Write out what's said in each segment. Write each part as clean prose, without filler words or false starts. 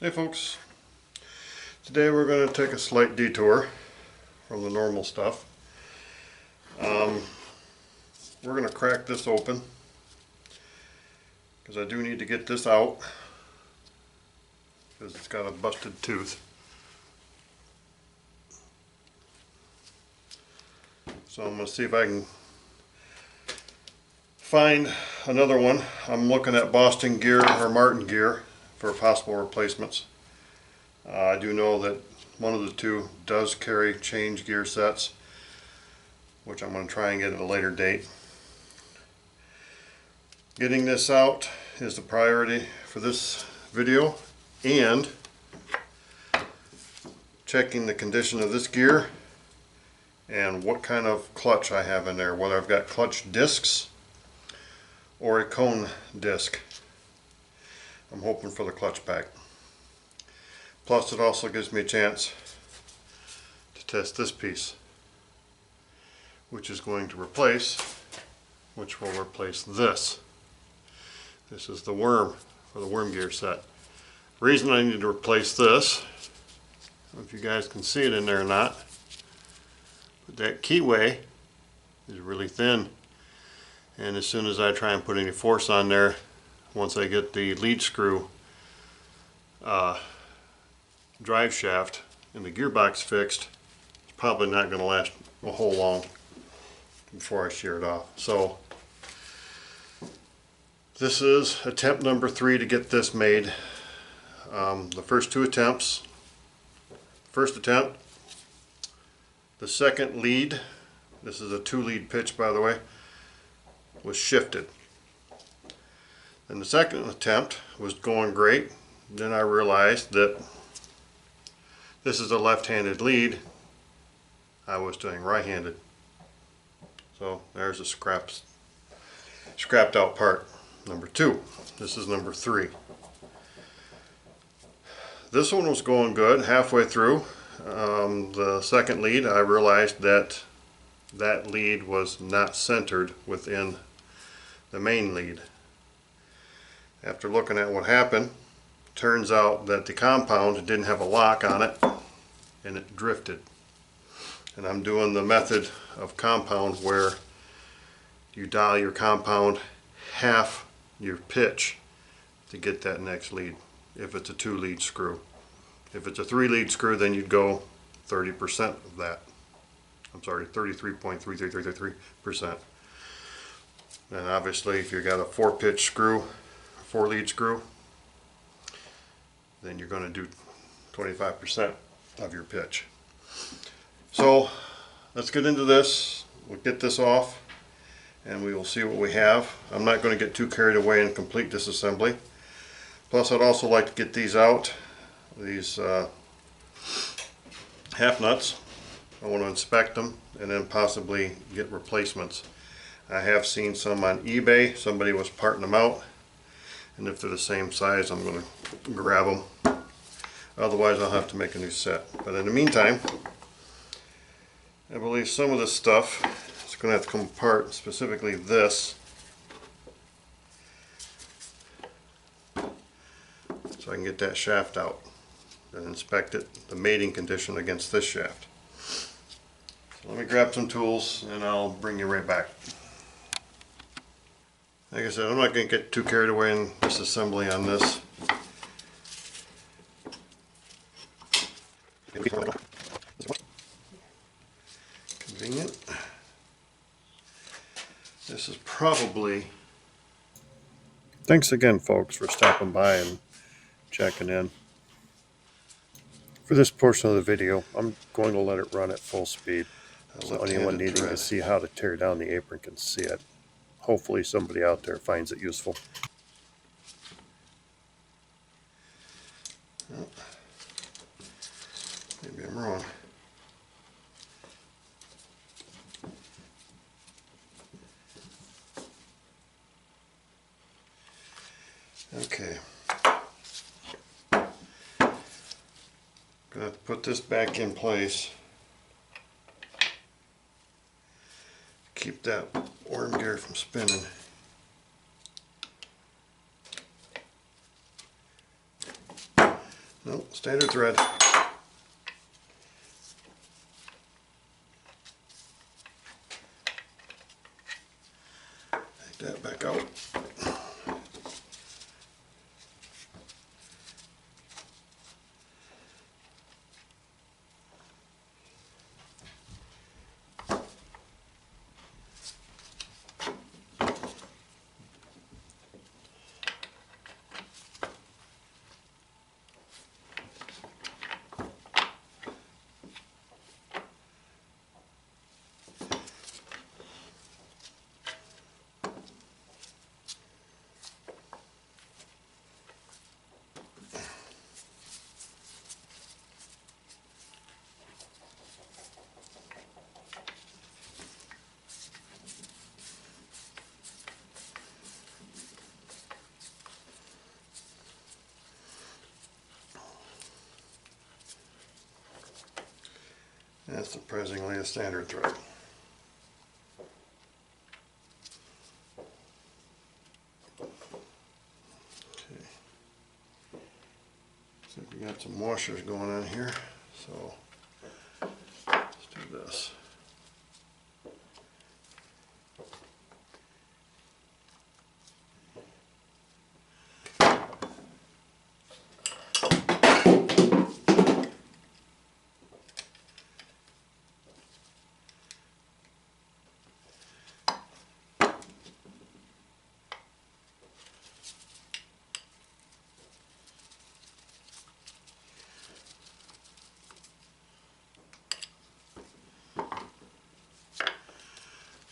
Hey folks, today we're going to take a slight detour from the normal stuff. We're going to crack this open because I do need to get this out because it's got a busted tooth. So I'm going to see if I can find another one. I'm looking at Boston gear or Martin gear for possible replacements. I do know that one of the two does carry change gear sets, which I'm going to try and get at a later date. Getting this out is the priority for this video, and checking the condition of this gear and what kind of clutch I have in there, whether I've got clutch discs or a cone disc. I'm hoping for the clutch pack. Plus it also gives me a chance to test this piece, which is going to replace, which will replace this. This is the worm for the worm gear set. The reason I need to replace this, I don't know if you guys can see it in there or not, but that keyway is really thin, and as soon as I try and put any force on there, once I get the lead screw drive shaft and the gearbox fixed, it's probably not going to last a whole long before I shear it off. So this is attempt number 3 to get this made. The first 2 attempts, first attempt, the second lead, this is a 2-lead pitch by the way, was shifted. And the second attempt was going great. Then I realized that this is a left-handed lead. I was doing right-handed. So there's a scrapped out part. Number 2. This is number 3. This one was going good. Halfway through the second lead, I realized that that lead was not centered within the main lead. After looking at what happened, turns out that the compound didn't have a lock on it and it drifted. And I'm doing the method of compound where you dial your compound half your pitch to get that next lead, if it's a 2-lead screw. If it's a 3-lead screw, then you'd go 30% of that. I'm sorry, 33.3333%. And obviously if you've got a 4-pitch screw, 4-lead screw, then you're going to do 25% of your pitch. So let's get into this. We'll get this off and we will see what we have. I'm not going to get too carried away and complete this assembly. Plus I'd also like to get these out, these half nuts. I want to inspect them and then possibly get replacements. I have seen some on eBay. Somebody was parting them out, and if they're the same size I'm going to grab them. Otherwise I'll have to make a new set. But in the meantime, I believe some of this stuff is going to have to come apart, specifically this, so I can get that shaft out and inspect it, the mating condition against this shaft. So let me grab some tools and I'll bring you right back. Like I said, I'm not going to get too carried away in this assembly on this. Convenient. This is probably... Thanks again folks for stopping by and checking in. For this portion of the video, I'm going to let it run at full speed, so anyone needing to see how to tear down the apron can see it. Hopefully somebody out there finds it useful. Oh, maybe I'm wrong. Okay. Gonna have to put this back in place. Keep that worm gear from spinning. standard thread. Take that back out. That's surprisingly a standard thread. Okay. So we got some washers going on here, so let's do this.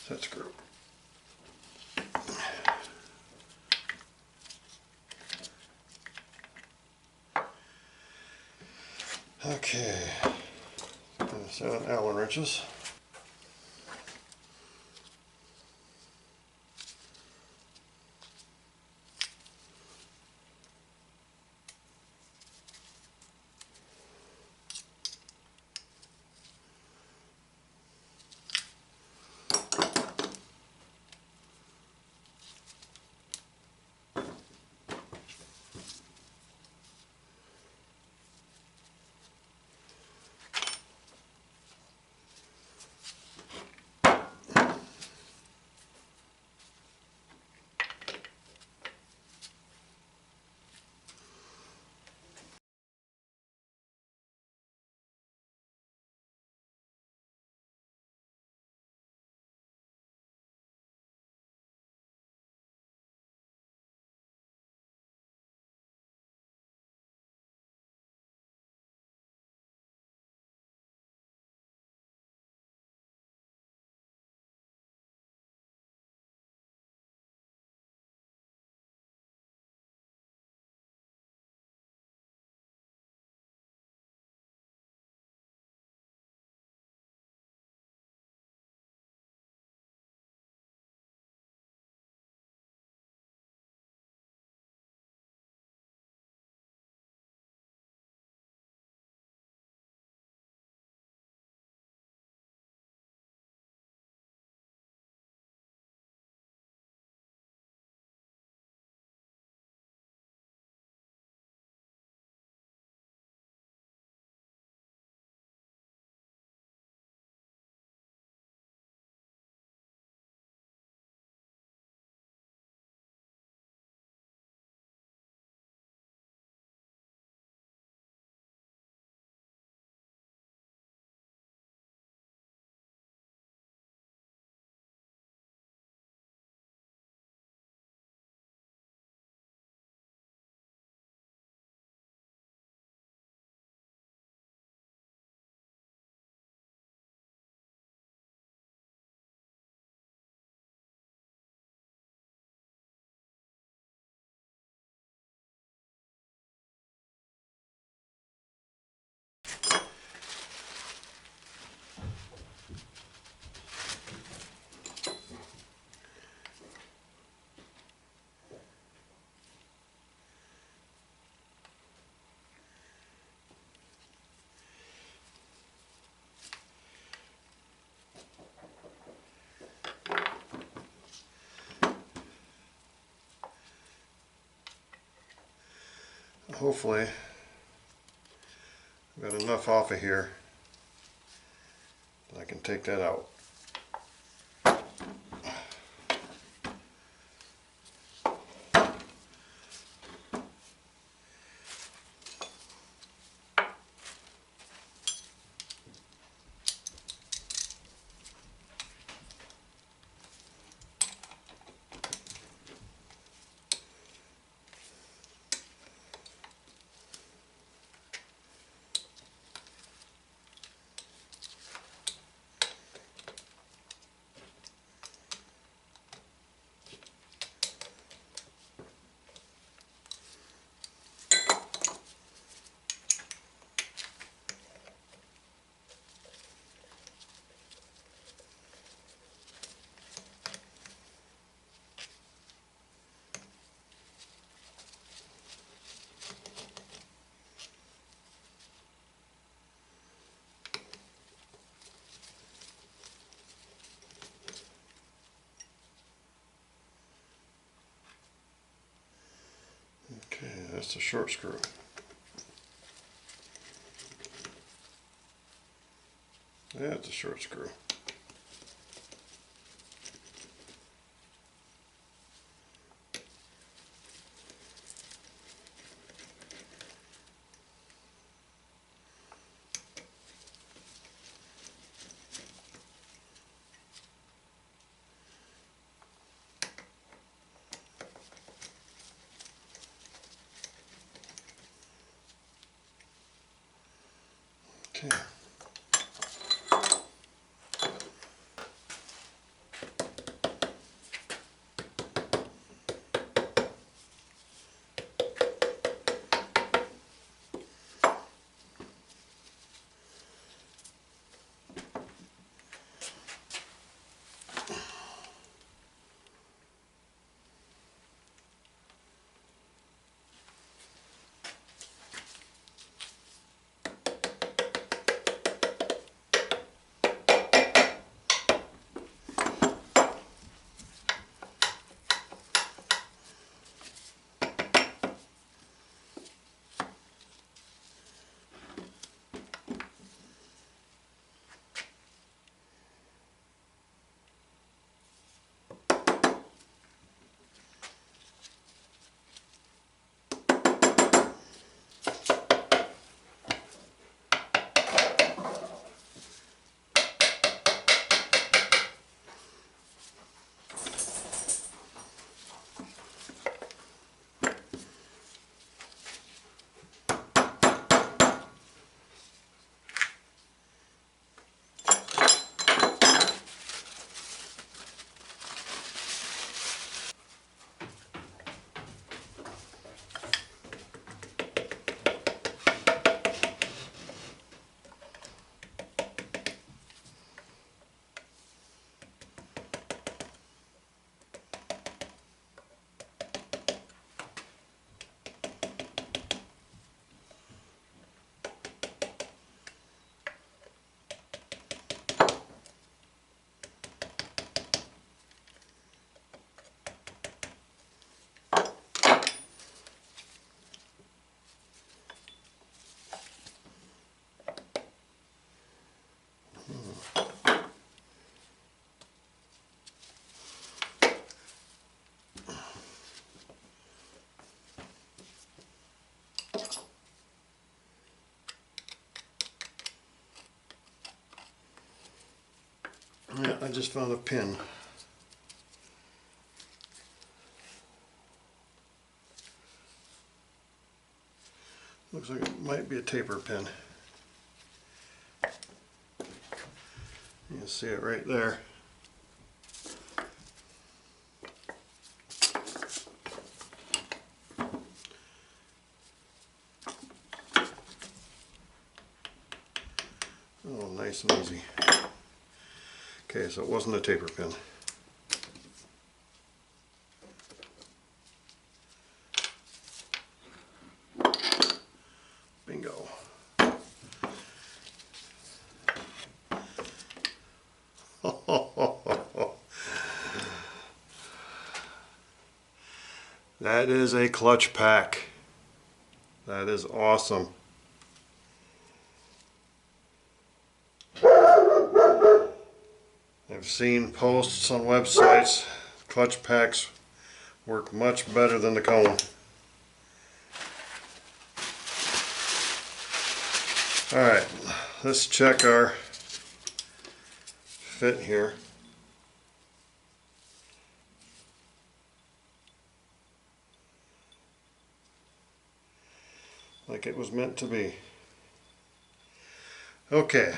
Set screw. Okay, gonna set on Allen wrenches. Hopefully Got enough off of here that I can take that out. Okay, that's the short screw. That's a short screw. Okay. Yeah, I just found a pin. Looks like it might be a taper pin. You can see it right there. Oh, nice and easy. Okay, so it wasn't a taper pin. Bingo. That is a clutch pack. That is awesome. I've seen posts on websites, clutch packs work much better than the cone. Alright, let's check our fit here. Like it was meant to be. Okay,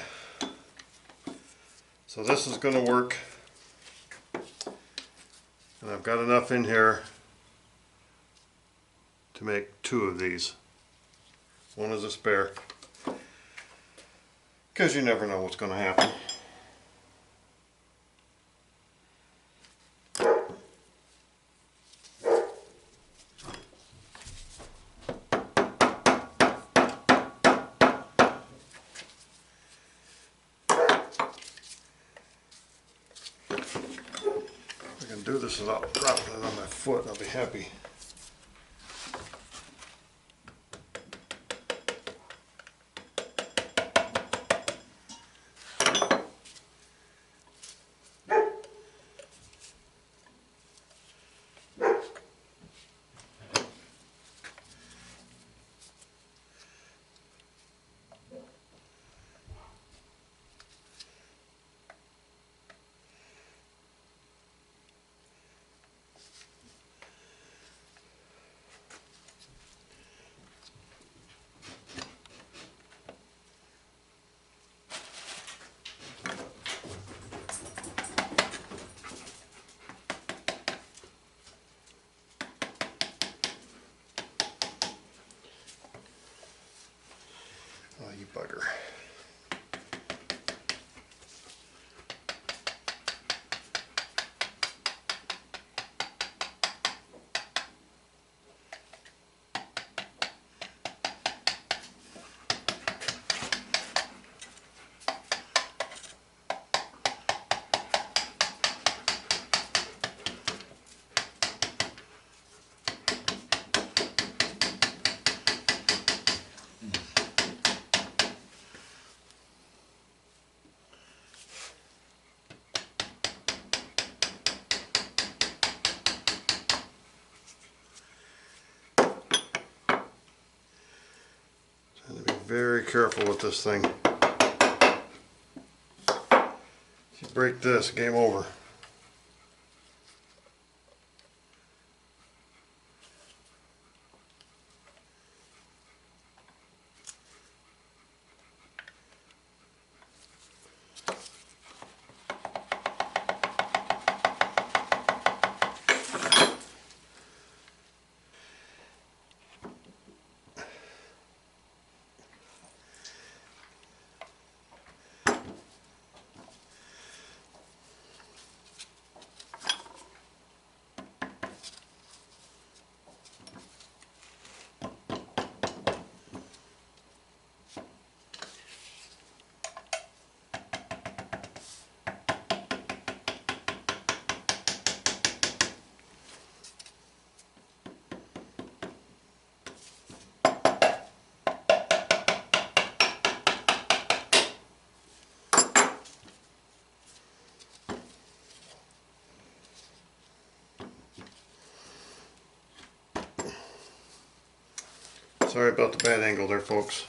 so this is going to work, and I've got enough in here to make 2 of these. One is a spare, because you never know what's going to happen. If I can do this without dropping it on my foot, I'll be happy. Oh, you bugger. Very careful with this thing. If you break this, game over. Sorry about the bad angle there, folks.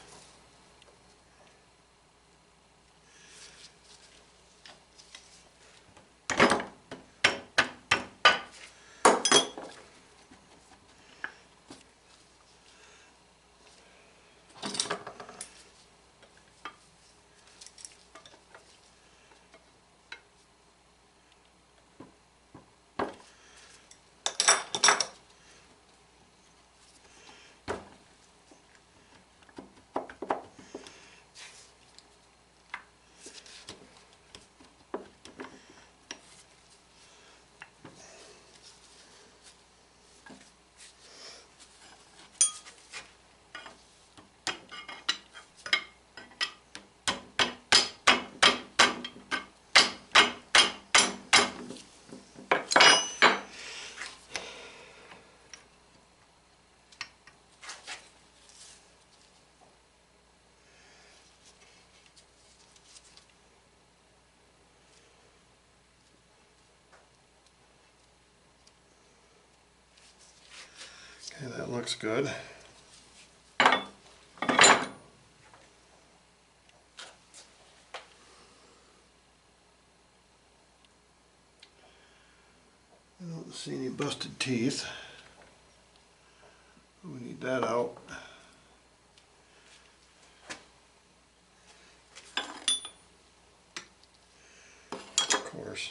that looks good. I don't see any busted teeth. We need that out. Of course.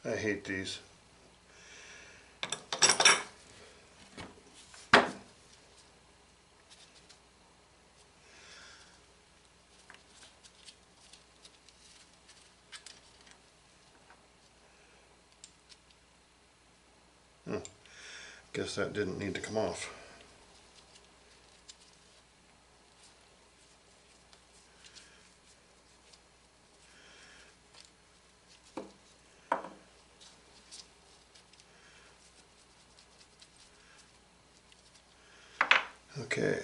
I hate these. Guess that didn't need to come off. Okay.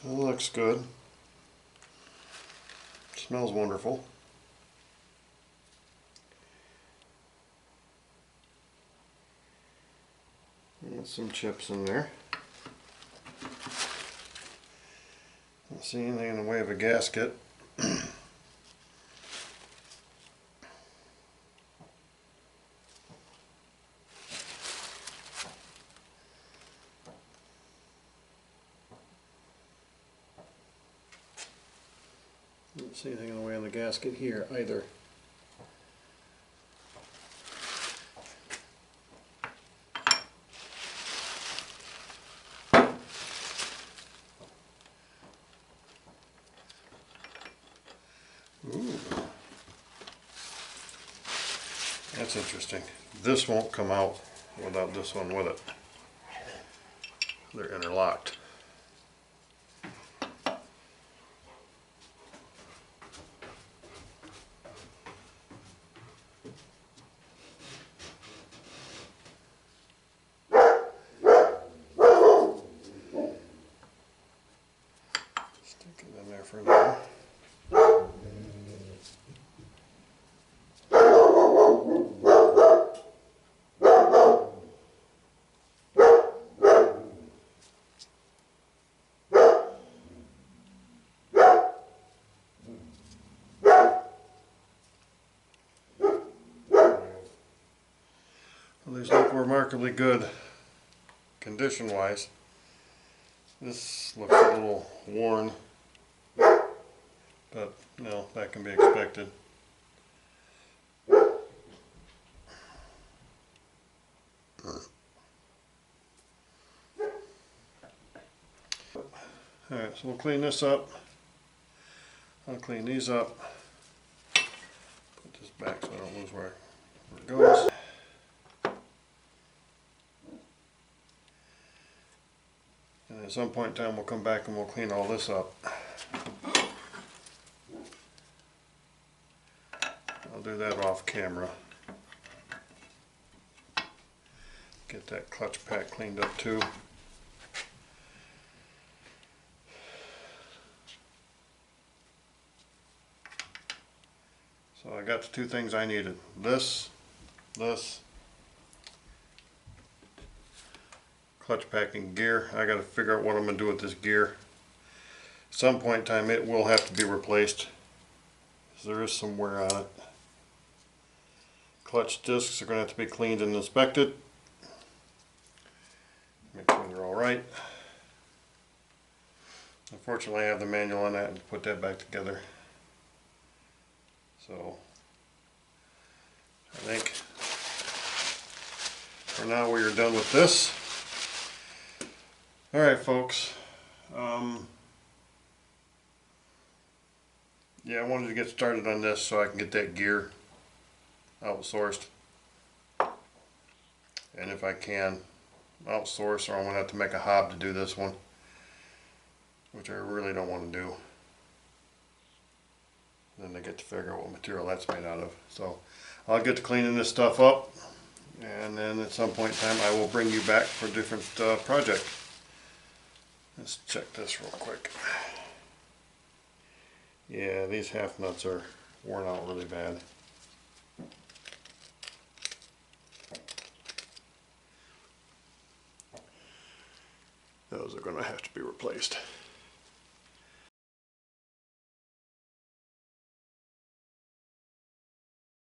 That looks good. Smells wonderful. And some chips in there. Don't see anything in the way of a gasket. Don't see anything in the way of the gasket here either. Ooh. That's interesting. This won't come out without this one with it. They're interlocked. Stick it in there for now. Well, these look remarkably good condition-wise. This looks a little worn, but no, that can be expected. Alright, so we'll clean this up. I'll clean these up. Put this back so I don't lose where it goes. And at some point in time we'll come back and we'll clean all this up. I'll do that off camera. Get that clutch pack cleaned up too. So I got the two things I needed. This, clutch packing gear. I got to figure out what I'm going to do with this gear. At some point in time it will have to be replaced. because there is some wear on it. Clutch discs are going to have to be cleaned and inspected. Make sure they're all right. Unfortunately, I have the manual on that and put that back together. So I think for now we are done with this. Alright folks, yeah, I wanted to get started on this so I can get that gear outsourced, and if I can outsource, or I'm going to have to make a hob to do this one, which I really don't want to do. Then I get to figure out what material that's made out of. So I'll get to cleaning this stuff up, and then at some point in time I will bring you back for a different project. Let's check this real quick. Yeah, these half nuts are worn out really bad. Those are going to have to be replaced.